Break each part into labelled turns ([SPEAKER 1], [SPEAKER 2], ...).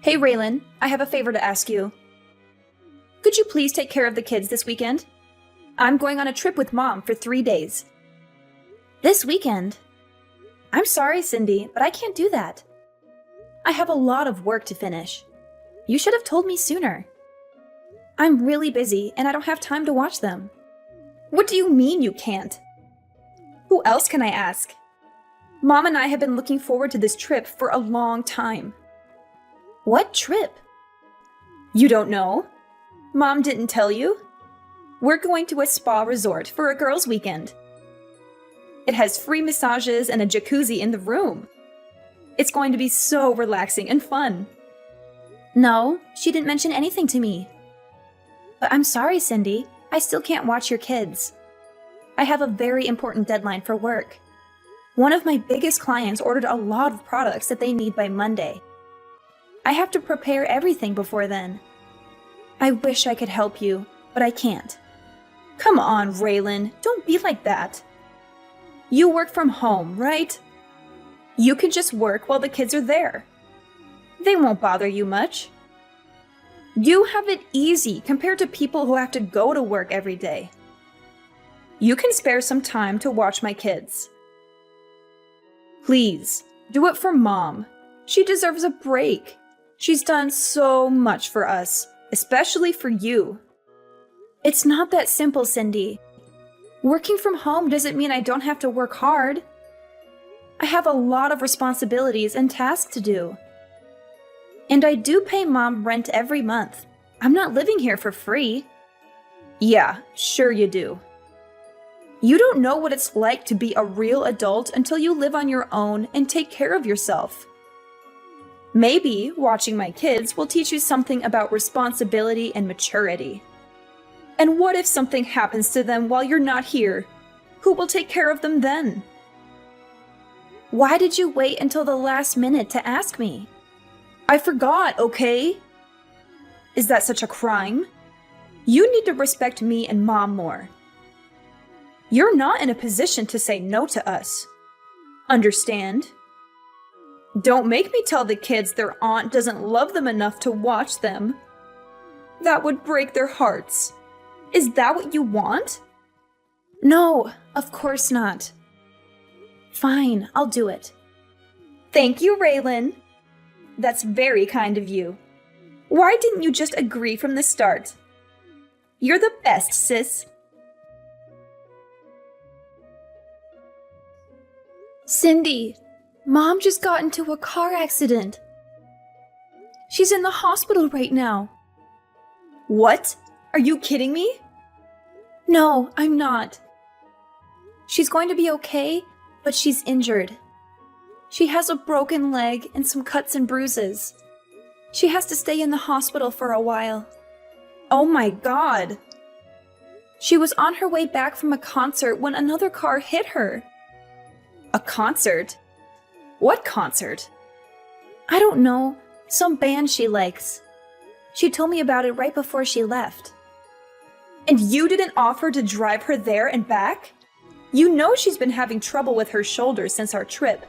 [SPEAKER 1] Hey Raylan, I have a favor to ask you. Could you please take care of the kids this weekend? I'm going on a trip with Mom for 3 days. This weekend? I'm sorry, Cindy, but I can't do that. I have a lot of work to finish. You should have told me sooner. I'm really busy and I don't have time to watch them. What do you mean you can't? Who else can I ask? Mom and I have been looking forward to this trip for a long time. What trip? You don't know? Mom didn't tell you? We're going to a spa resort for a girls' weekend. It has free massages and a jacuzzi in the room. It's going to be so relaxing and fun. No, she didn't mention anything to me. But I'm sorry, Cindy. I still can't watch your kids. I have a very important deadline for work. One of my biggest clients ordered a lot of products that they need by Monday. I have to prepare everything before then. I wish I could help you, but I can't. Come on, Raylan, don't be like that. You work from home, right? You can just work while the kids are there. They won't bother you much. You have it easy compared to people who have to go to work every day. You can spare some time to watch my kids. Please, do it for Mom. She deserves a break. She's done so much for us, especially for you. It's not that simple, Cindy. Working from home doesn't mean I don't have to work hard. I have a lot of responsibilities and tasks to do. And I do pay Mom rent every month. I'm not living here for free. Yeah, sure you do. You don't know what it's like to be a real adult until you live on your own and take care of yourself. Maybe watching my kids will teach you something about responsibility and maturity. And what if something happens to them while you're not here? Who will take care of them then? Why did you wait until the last minute to ask me? I forgot, okay? Is that such a crime? You need to respect me and Mom more. You're not in a position to say no to us. Understand? Don't make me tell the kids their aunt doesn't love them enough to watch them. That would break their hearts. Is that what you want? No, of course not. Fine, I'll do it. Thank you, Raylan. That's very kind of you. Why didn't you just agree from the start? You're the best, sis. Cindy, Mom just got into a car accident. She's in the hospital right now. What? Are you kidding me? No, I'm not. She's going to be okay, but she's injured. She has a broken leg and some cuts and bruises. She has to stay in the hospital for a while. Oh my God! She was on her way back from a concert when another car hit her. A concert? What concert? I don't know. Some band she likes. She told me about it right before she left. And you didn't offer to drive her there and back? You know she's been having trouble with her shoulder since our trip.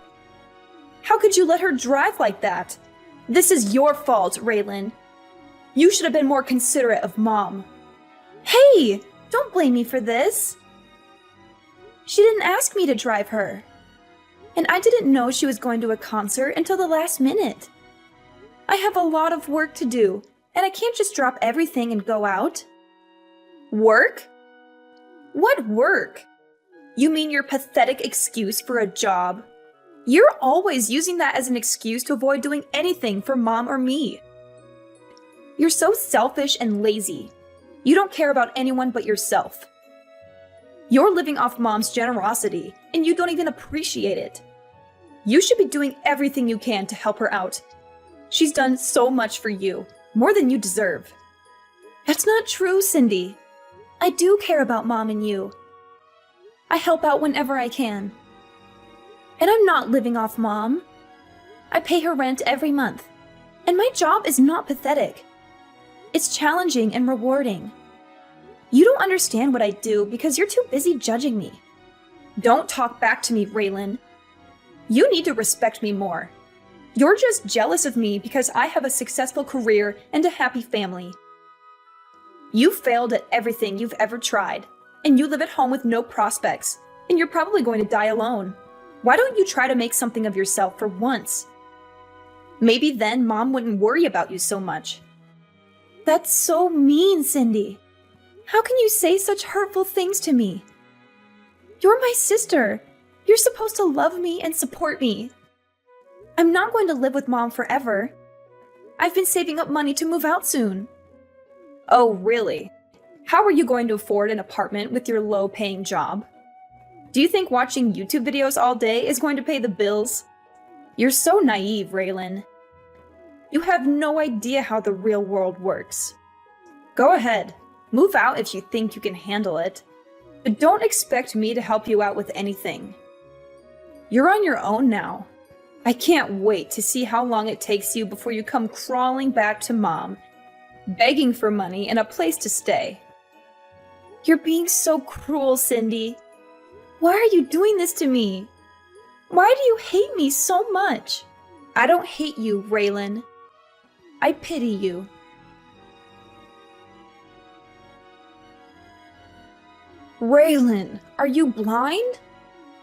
[SPEAKER 1] How could you let her drive like that? This is your fault, Raylan. You should have been more considerate of Mom. Hey, don't blame me for this. She didn't ask me to drive her. And I didn't know she was going to a concert until the last minute. I have a lot of work to do, and I can't just drop everything and go out. Work? What work? You mean your pathetic excuse for a job? You're always using that as an excuse to avoid doing anything for Mom or me. You're so selfish and lazy. You don't care about anyone but yourself. You're living off Mom's generosity, and you don't even appreciate it. You should be doing everything you can to help her out. She's done so much for you, more than you deserve. That's not true, Cindy. I do care about Mom and you. I help out whenever I can. And I'm not living off Mom. I pay her rent every month. And my job is not pathetic. It's challenging and rewarding. You don't understand what I do because you're too busy judging me. Don't talk back to me, Raylan. You need to respect me more. You're just jealous of me because I have a successful career and a happy family. You failed at everything you've ever tried, and you live at home with no prospects, and you're probably going to die alone. Why don't you try to make something of yourself for once? Maybe then Mom wouldn't worry about you so much. That's so mean, Cindy. How can you say such hurtful things to me? You're my sister. You're supposed to love me and support me. I'm not going to live with Mom forever. I've been saving up money to move out soon. Oh, really? How are you going to afford an apartment with your low-paying job? Do you think watching YouTube videos all day is going to pay the bills? You're so naive, Raylan. You have no idea how the real world works. Go ahead, move out if you think you can handle it. But don't expect me to help you out with anything. You're on your own now. I can't wait to see how long it takes you before you come crawling back to Mom, begging for money and a place to stay. You're being so cruel, Cindy. Why are you doing this to me? Why do you hate me so much? I don't hate you, Raylan. I pity you. Raylan, are you blind?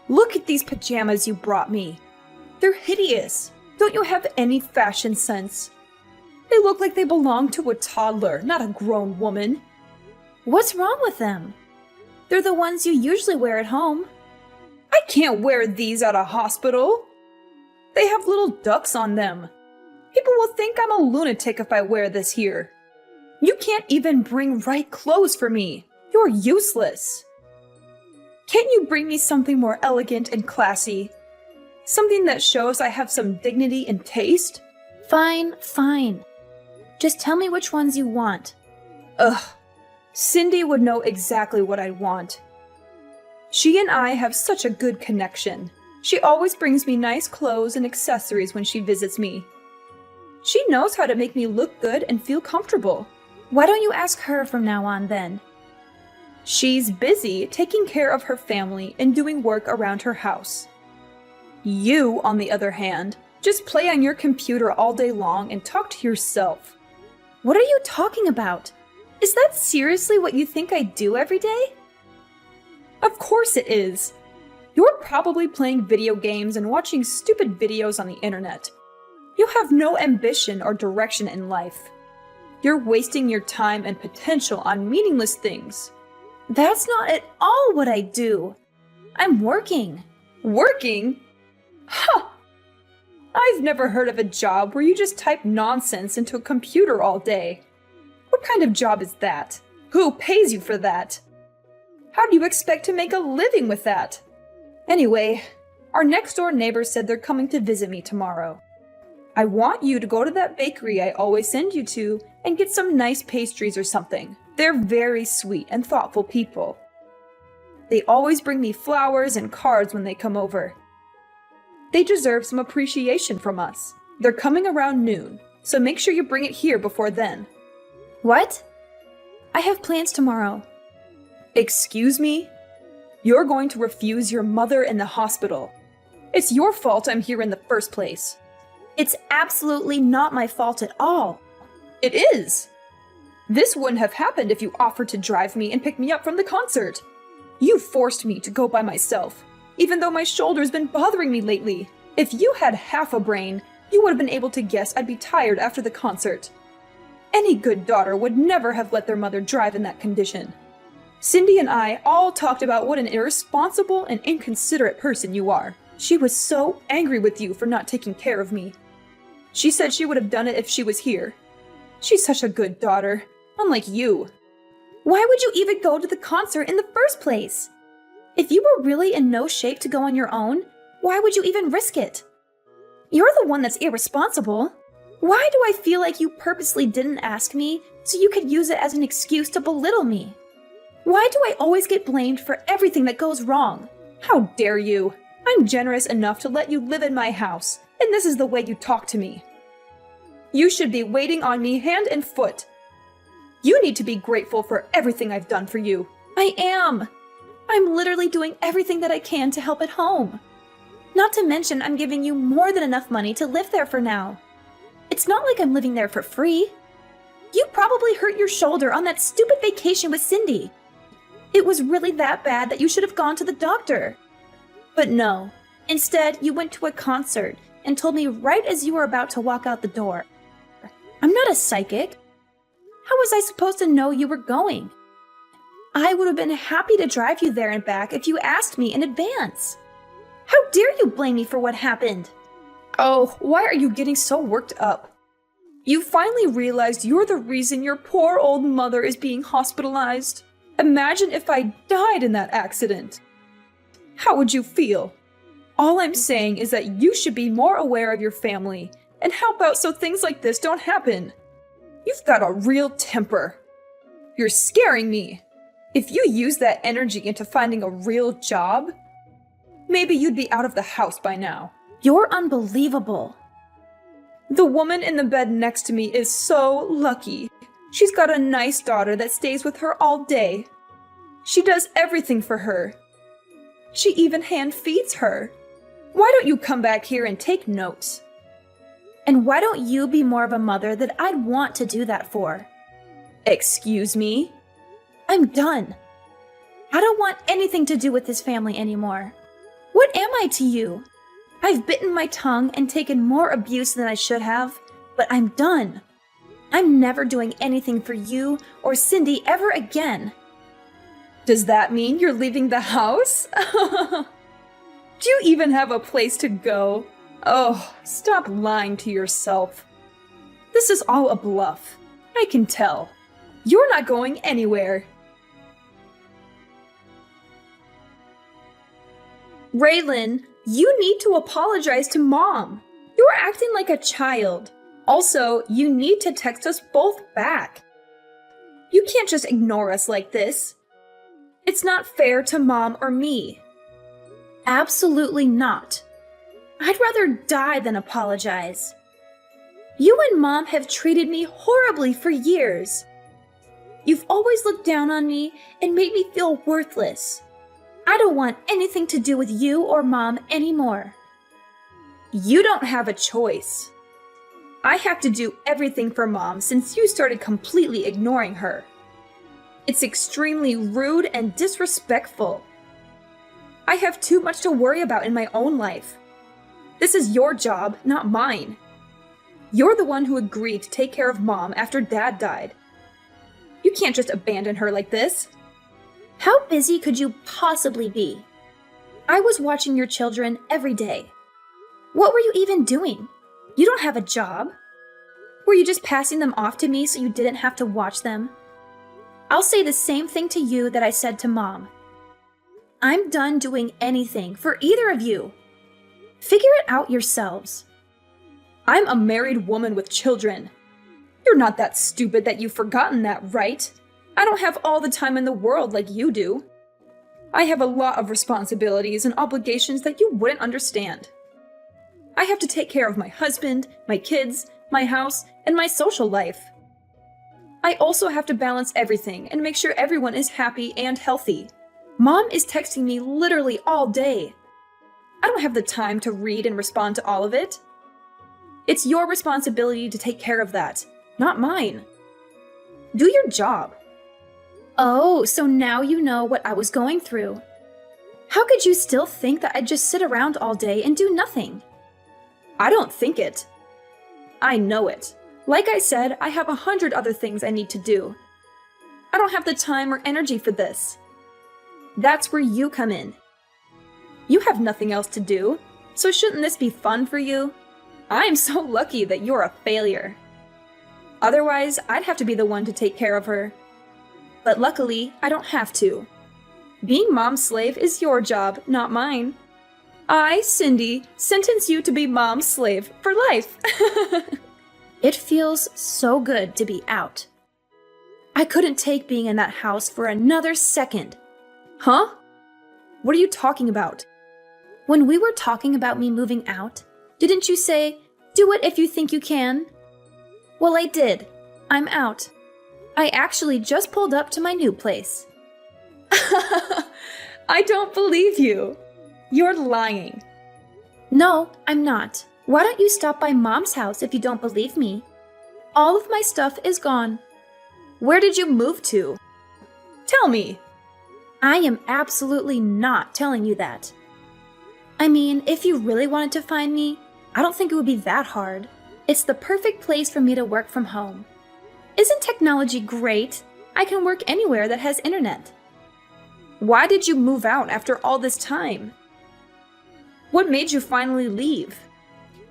[SPEAKER 1] Look at these pajamas you brought me. They're hideous. Don't you have any fashion sense? They look like they belong to a toddler, not a grown woman. What's wrong with them? They're the ones you usually wear at home. I can't wear these at a hospital. They have little ducks on them. People will think I'm a lunatic if I wear this here. You can't even bring right clothes for me. You're useless. Can't you bring me something more elegant and classy? Something that shows I have some dignity and taste? Fine. Just tell me which ones you want. Ugh. Cindy would know exactly what I want. She and I have such a good connection. She always brings me nice clothes and accessories when she visits me. She knows how to make me look good and feel comfortable. Why don't you ask her from now on then? She's busy taking care of her family and doing work around her house. You, on the other hand, just play on your computer all day long and talk to yourself. What are you talking about? Is that seriously what you think I do every day? Of course it is. You're probably playing video games and watching stupid videos on the internet. You have no ambition or direction in life. You're wasting your time and potential on meaningless things. That's not at all what I do. I'm working. Working? Huh! I've never heard of a job where you just type nonsense into a computer all day. What kind of job is that? Who pays you for that? How do you expect to make a living with that? Anyway, our next-door neighbor said they're coming to visit me tomorrow. I want you to go to that bakery I always send you to and get some nice pastries or something. They're very sweet and thoughtful people. They always bring me flowers and cards when they come over. They deserve some appreciation from us. They're coming around noon, so make sure you bring it here before then. What? I have plans tomorrow. Excuse me? You're going to refuse your mother in the hospital. It's your fault I'm here in the first place. It's absolutely not my fault at all. It is. This wouldn't have happened if you offered to drive me and pick me up from the concert. You forced me to go by myself, even though my shoulder's been bothering me lately. If you had half a brain, you would have been able to guess I'd be tired after the concert. Any good daughter would never have let their mother drive in that condition. Cindy and I all talked about what an irresponsible and inconsiderate person you are. She was so angry with you for not taking care of me. She said she would have done it if she was here. She's such a good daughter, unlike you. Why would you even go to the concert in the first place? If you were really in no shape to go on your own, why would you even risk it? You're the one that's irresponsible. Why do I feel like you purposely didn't ask me so you could use it as an excuse to belittle me? Why do I always get blamed for everything that goes wrong? How dare you? I'm generous enough to let you live in my house, and this is the way you talk to me. You should be waiting on me hand and foot. You need to be grateful for everything I've done for you. I am. I'm literally doing everything that I can to help at home. Not to mention, I'm giving you more than enough money to live there for now. It's not like I'm living there for free. You probably hurt your shoulder on that stupid vacation with Cindy. It was really that bad that you should have gone to the doctor. But no, instead you went to a concert and told me right as you were about to walk out the door. I'm not a psychic. How was I supposed to know you were going? I would have been happy to drive you there and back if you asked me in advance. How dare you blame me for what happened? Oh, why are you getting so worked up? You finally realized you're the reason your poor old mother is being hospitalized. Imagine if I died in that accident. How would you feel? All I'm saying is that you should be more aware of your family and help out so things like this don't happen. You've got a real temper. You're scaring me. If you use that energy into finding a real job, maybe you'd be out of the house by now. You're unbelievable. The woman in the bed next to me is so lucky. She's got a nice daughter that stays with her all day. She does everything for her. She even hand feeds her. Why don't you come back here and take notes? And why don't you be more of a mother that I'd want to do that for? Excuse me? I'm done. I don't want anything to do with this family anymore. What am I to you? I've bitten my tongue and taken more abuse than I should have, but I'm done. I'm never doing anything for you or Cindy ever again. Does that mean you're leaving the house? Do you even have a place to go? Oh, stop lying to yourself. This is all a bluff. I can tell. You're not going anywhere. Raylan, you need to apologize to Mom. You're acting like a child. Also, you need to text us both back. You can't just ignore us like this. It's not fair to Mom or me. Absolutely not. I'd rather die than apologize. You and Mom have treated me horribly for years. You've always looked down on me and made me feel worthless. I don't want anything to do with you or Mom anymore. You don't have a choice. I have to do everything for Mom since you started completely ignoring her. It's extremely rude and disrespectful. I have too much to worry about in my own life. This is your job, not mine. You're the one who agreed to take care of Mom after Dad died. You can't just abandon her like this. How busy could you possibly be? I was watching your children every day. What were you even doing? You don't have a job. Were you just passing them off to me so you didn't have to watch them? I'll say the same thing to you that I said to Mom. I'm done doing anything for either of you. Figure it out yourselves. I'm a married woman with children. You're not that stupid that you've forgotten that, right? I don't have all the time in the world like you do. I have a lot of responsibilities and obligations that you wouldn't understand. I have to take care of my husband, my kids, my house, and my social life. I also have to balance everything and make sure everyone is happy and healthy. Mom is texting me literally all day. I don't have the time to read and respond to all of it. It's your responsibility to take care of that, not mine. Do your job. Oh, so now you know what I was going through. How could you still think that I'd just sit around all day and do nothing? I don't think it. I know it. Like I said, I have 100 other things I need to do. I don't have the time or energy for this. That's where you come in. You have nothing else to do, so shouldn't this be fun for you? I'm so lucky that you're a failure. Otherwise, I'd have to be the one to take care of her. But luckily, I don't have to. Being Mom's slave is your job, not mine. I, Cindy, sentence you to be Mom's slave for life. It feels so good to be out. I couldn't take being in that house for another second. Huh? What are you talking about? When we were talking about me moving out, didn't you say, do it if you think you can? Well, I did. I'm out. I actually just pulled up to my new place. I don't believe you. You're lying. No, I'm not. Why don't you stop by Mom's house if you don't believe me? All of my stuff is gone.
[SPEAKER 2] Where did you move to? Tell me.
[SPEAKER 1] I am absolutely not telling you that. I mean, if you really wanted to find me, I don't think it would be that hard. It's the perfect place for me to work from home. Isn't technology great? I can work anywhere that has internet.
[SPEAKER 2] Why did you move out after all this time? What made you finally leave?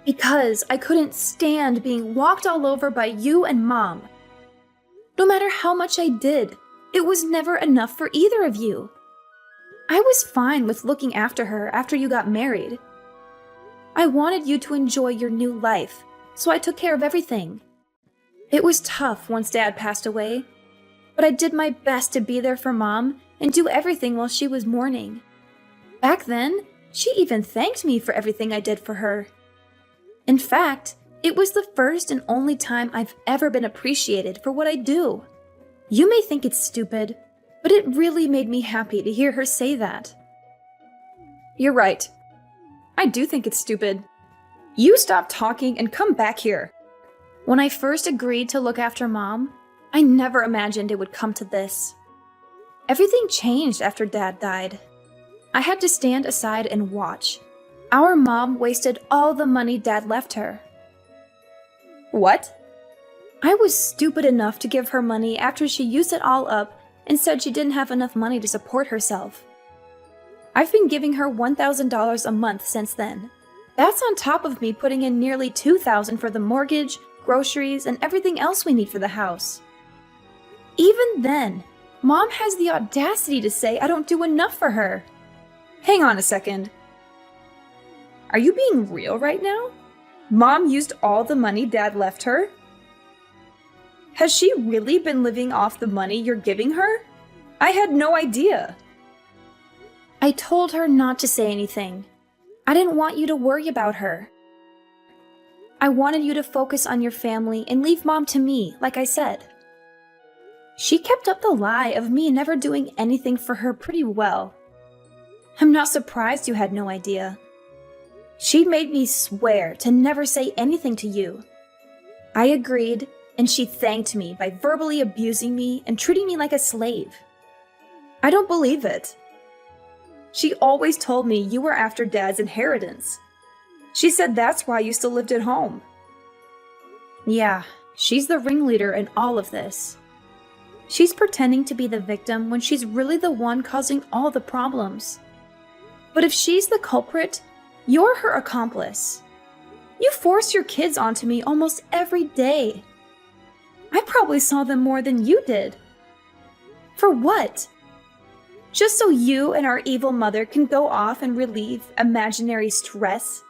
[SPEAKER 1] Because I couldn't stand being walked all over by you and Mom. No matter how much I did, it was never enough for either of you. I was fine with looking after her after you got married. I wanted you to enjoy your new life, so I took care of everything. It was tough once Dad passed away, but I did my best to be there for Mom and do everything while she was mourning. Back then, she even thanked me for everything I did for her. In fact, it was the first and only time I've ever been appreciated for what I do. You may think it's stupid, but it really made me happy to hear her say that.
[SPEAKER 2] You're right. I do think it's stupid. You stop talking and come back here.
[SPEAKER 1] When I first agreed to look after Mom, I never imagined it would come to this. Everything changed after Dad died. I had to stand aside and watch. Our mom wasted all the money Dad left her.
[SPEAKER 2] What?
[SPEAKER 1] I was stupid enough to give her money after she used it all up and said she didn't have enough money to support herself. I've been giving her $1,000 a month since then. That's on top of me putting in nearly $2,000 for the mortgage, groceries, and everything else we need for the house. Even then, Mom has the audacity to say I don't do enough for her.
[SPEAKER 2] Hang on a second. Are you being real right now? Mom used all the money Dad left her? Has she really been living off the money you're giving her? I had no idea.
[SPEAKER 1] I told her not to say anything. I didn't want you to worry about her. I wanted you to focus on your family and leave Mom to me, like I said. She kept up the lie of me never doing anything for her pretty well. I'm not surprised you had no idea. She made me swear to never say anything to you. I agreed, and she thanked me by verbally abusing me and treating me like a slave.
[SPEAKER 2] I don't believe it. She always told me you were after Dad's inheritance. She said that's why you still lived at home.
[SPEAKER 1] Yeah, she's the ringleader in all of this. She's pretending to be the victim when she's really the one causing all the problems. But if she's the culprit, you're her accomplice. You force your kids onto me almost every day. I probably saw them more than you did. For what? Just so you and our evil mother can go off and relieve imaginary stress?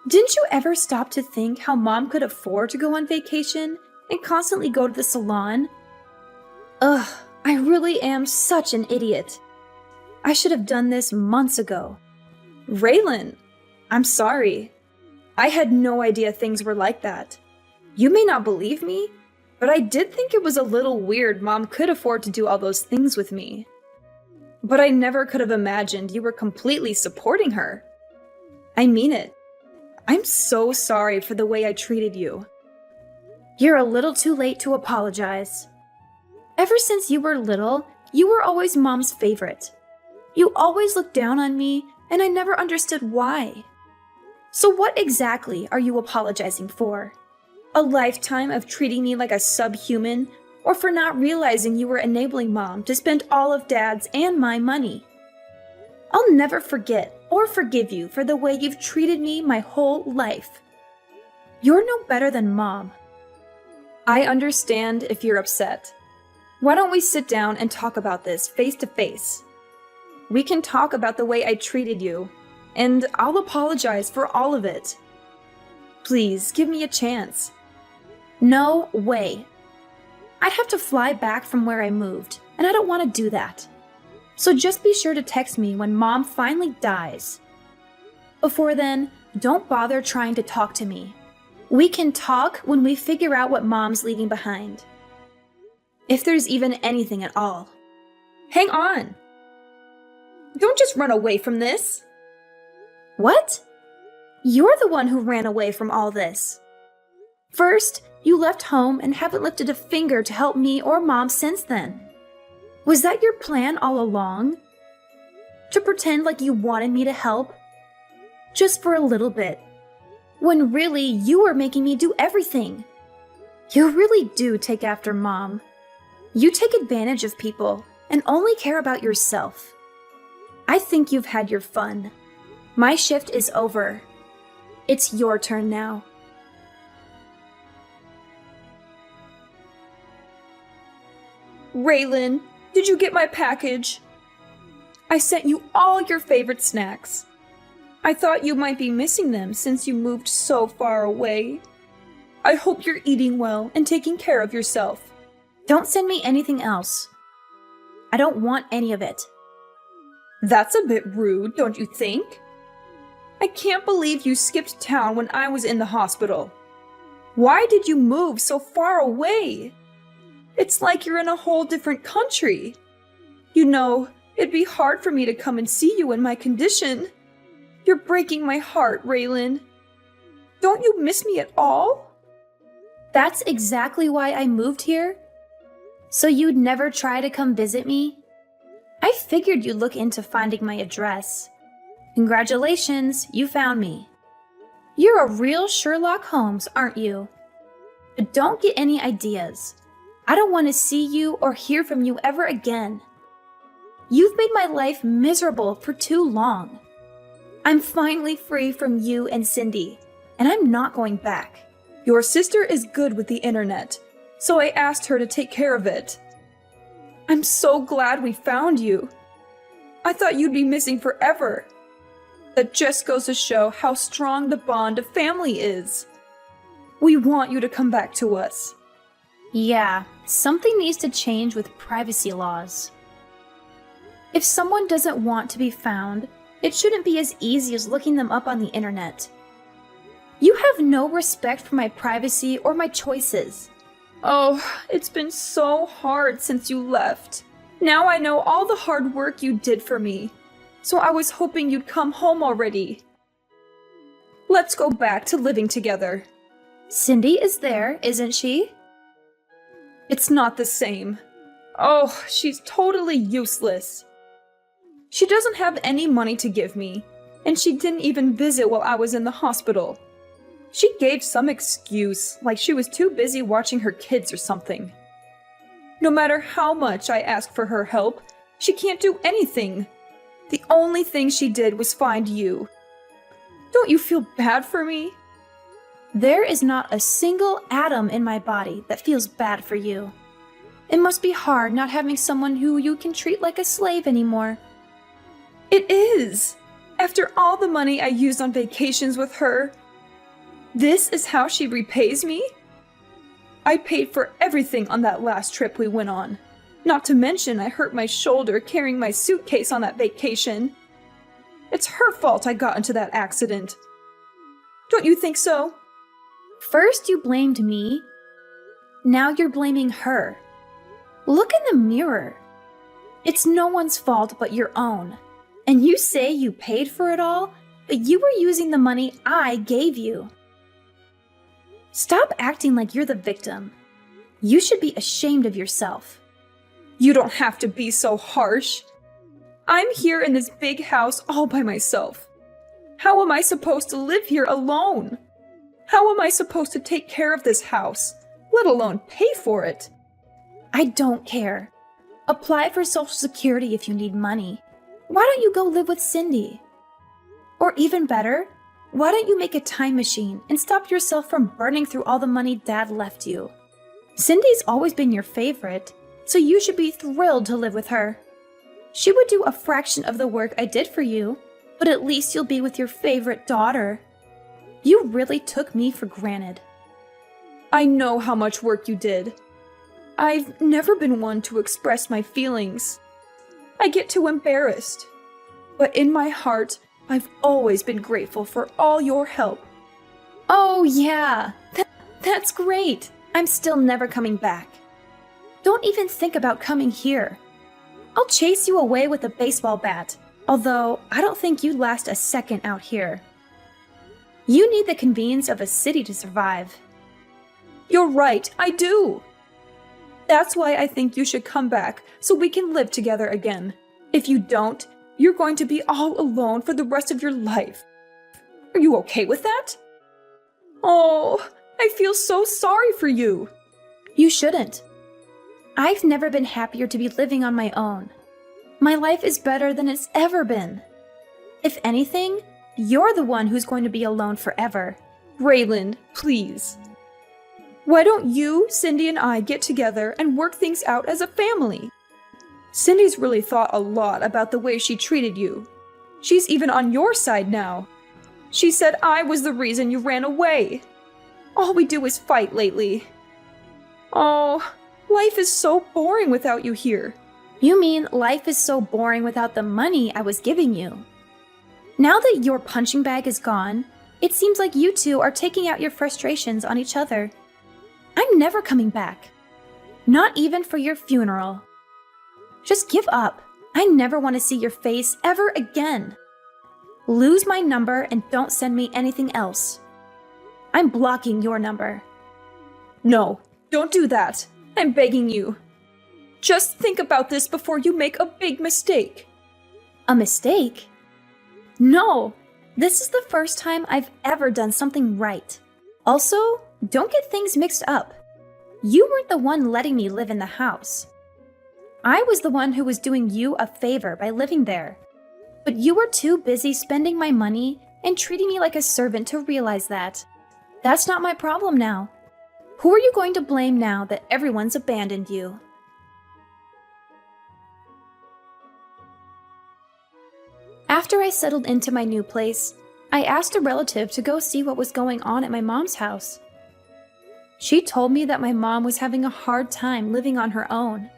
[SPEAKER 1] Didn't you ever stop to think how Mom could afford to go on vacation and constantly go to the salon? Ugh, I really am such an idiot. I should have done this months ago.
[SPEAKER 2] Raylan, I'm sorry. I had no idea things were like that. You may not believe me, but I did think it was a little weird Mom could afford to do all those things with me. But I never could have imagined you were completely supporting her. I mean it. I'm so sorry for the way I treated you.
[SPEAKER 1] You're a little too late to apologize. Ever since you were little, you were always Mom's favorite. You always looked down on me, and I never understood why. So what exactly are you apologizing for? A lifetime of treating me like a subhuman, or for not realizing you were enabling Mom to spend all of Dad's and my money? I'll never forget or forgive you for the way you've treated me my whole life. You're no better than Mom.
[SPEAKER 2] I understand if you're upset. Why don't we sit down and talk about this face to face? We can talk about the way I treated you, and I'll apologize for all of it. Please, give me a chance.
[SPEAKER 1] No way. I'd have to fly back from where I moved, and I don't want to do that. So just be sure to text me when Mom finally dies. Before then, don't bother trying to talk to me. We can talk when we figure out what Mom's leaving behind. If there's even anything at all.
[SPEAKER 2] Hang on! Don't just run away from this!
[SPEAKER 1] What? You're the one who ran away from all this. First, you left home and haven't lifted a finger to help me or Mom since then. Was that your plan all along? To pretend like you wanted me to help? Just for a little bit. When really, you were making me do everything. You really do take after Mom. You take advantage of people and only care about yourself. I think you've had your fun. My shift is over. It's your turn now.
[SPEAKER 2] Raylan, did you get my package? I sent you all your favorite snacks. I thought you might be missing them since you moved so far away. I hope you're eating well and taking care of yourself.
[SPEAKER 1] Don't send me anything else. I don't want any of it.
[SPEAKER 2] That's a bit rude, don't you think? I can't believe you skipped town when I was in the hospital. Why did you move so far away? It's like you're in a whole different country. You know, it'd be hard for me to come and see you in my condition. You're breaking my heart, Raylan. Don't you miss me at all?
[SPEAKER 1] That's exactly why I moved here. So you'd never try to come visit me? I figured you'd look into finding my address. Congratulations, you found me. You're a real Sherlock Holmes, aren't you? But don't get any ideas. I don't want to see you or hear from you ever again. You've made my life miserable for too long. I'm finally free from you and Cindy, and I'm not going back.
[SPEAKER 2] Your sister is good with the internet, so I asked her to take care of it. I'm so glad we found you. I thought you'd be missing forever. That just goes to show how strong the bond of family is. We want you to come back to us.
[SPEAKER 1] Yeah, something needs to change with privacy laws. If someone doesn't want to be found, it shouldn't be as easy as looking them up on the internet. You have no respect for my privacy or my choices.
[SPEAKER 2] Oh, it's been so hard since you left. Now I know all the hard work you did for me, so I was hoping you'd come home already. Let's go back to living together.
[SPEAKER 1] Cindy is there, isn't she?
[SPEAKER 2] It's not the same. Oh, she's totally useless. She doesn't have any money to give me, and she didn't even visit while I was in the hospital. She gave some excuse, like she was too busy watching her kids or something. No matter how much I ask for her help, she can't do anything. The only thing she did was find you. Don't you feel bad for me?
[SPEAKER 1] There is not a single atom in my body that feels bad for you. It must be hard not having someone who you can treat like a slave anymore.
[SPEAKER 2] It is! After all the money I used on vacations with her, this is how she repays me? I paid for everything on that last trip we went on. Not to mention I hurt my shoulder carrying my suitcase on that vacation. It's her fault I got into that accident. Don't you think so?
[SPEAKER 1] First you blamed me. Now you're blaming her. Look in the mirror. It's no one's fault but your own. And you say you paid for it all, but you were using the money I gave you. Stop acting like you're the victim. You should be ashamed of yourself.
[SPEAKER 2] You don't have to be so harsh. I'm here in this big house all by myself. How am I supposed to live here alone? How am I supposed to take care of this house, let alone pay for it?
[SPEAKER 1] I don't care. Apply for Social Security if you need money. Why don't you go live with Cindy? Or even better, why don't you make a time machine and stop yourself from burning through all the money Dad left you? Cindy's always been your favorite, so you should be thrilled to live with her. She would do a fraction of the work I did for you, but at least you'll be with your favorite daughter. You really took me for granted.
[SPEAKER 2] I know how much work you did. I've never been one to express my feelings. I get too embarrassed. But in my heart, I've always been grateful for all your help.
[SPEAKER 1] Oh yeah, that's great. I'm still never coming back. Don't even think about coming here. I'll chase you away with a baseball bat, although I don't think you'd last a second out here. You need the convenience of a city to survive.
[SPEAKER 2] You're right, I do. That's why I think you should come back so we can live together again. If you don't, you're going to be all alone for the rest of your life. Are you okay with that? Oh, I feel so sorry for you.
[SPEAKER 1] You shouldn't. I've never been happier to be living on my own. My life is better than it's ever been. If anything, you're the one who's going to be alone forever.
[SPEAKER 2] Raylan, please. Why don't you, Cindy, and I get together and work things out as a family? Cindy's really thought a lot about the way she treated you. She's even on your side now. She said I was the reason you ran away. All we do is fight lately. Oh, life is so boring without you here.
[SPEAKER 1] You mean life is so boring without the money I was giving you? Now that your punching bag is gone, it seems like you two are taking out your frustrations on each other. I'm never coming back. Not even for your funeral. Just give up. I never want to see your face ever again. Lose my number and don't send me anything else. I'm blocking your number.
[SPEAKER 2] No, don't do that. I'm begging you. Just think about this before you make a big mistake.
[SPEAKER 1] A mistake? No, this is the first time I've ever done something right. Also, don't get things mixed up. You weren't the one letting me live in the house. I was the one who was doing you a favor by living there. But you were too busy spending my money and treating me like a servant to realize that. That's not my problem now. Who are you going to blame now that everyone's abandoned you? After I settled into my new place, I asked a relative to go see what was going on at my mom's house. She told me that my mom was having a hard time living on her own.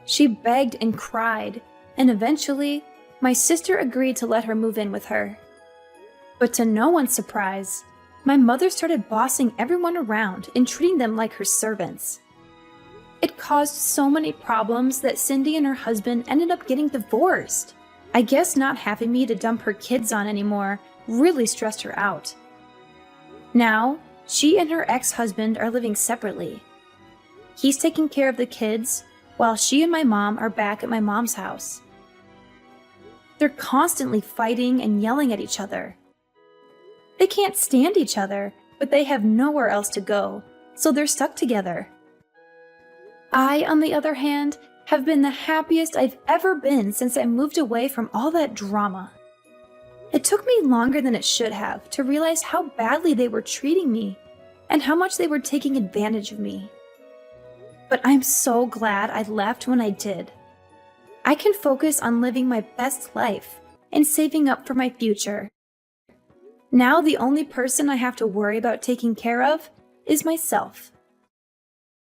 [SPEAKER 1] She begged and cried, and eventually, my sister agreed to let her move in with her. But to no one's surprise, my mother started bossing everyone around and treating them like her servants. It caused so many problems that Cindy and her husband ended up getting divorced. I guess not having me to dump her kids on anymore really stressed her out. Now, she and her ex-husband are living separately. He's taking care of the kids, while she and my mom are back at my mom's house. They're constantly fighting and yelling at each other. They can't stand each other, but they have nowhere else to go, so they're stuck together. I, on the other hand, have been the happiest I've ever been since I moved away from all that drama. It took me longer than it should have to realize how badly they were treating me and how much they were taking advantage of me. But I'm so glad I left when I did. I can focus on living my best life and saving up for my future. Now the only person I have to worry about taking care of is myself.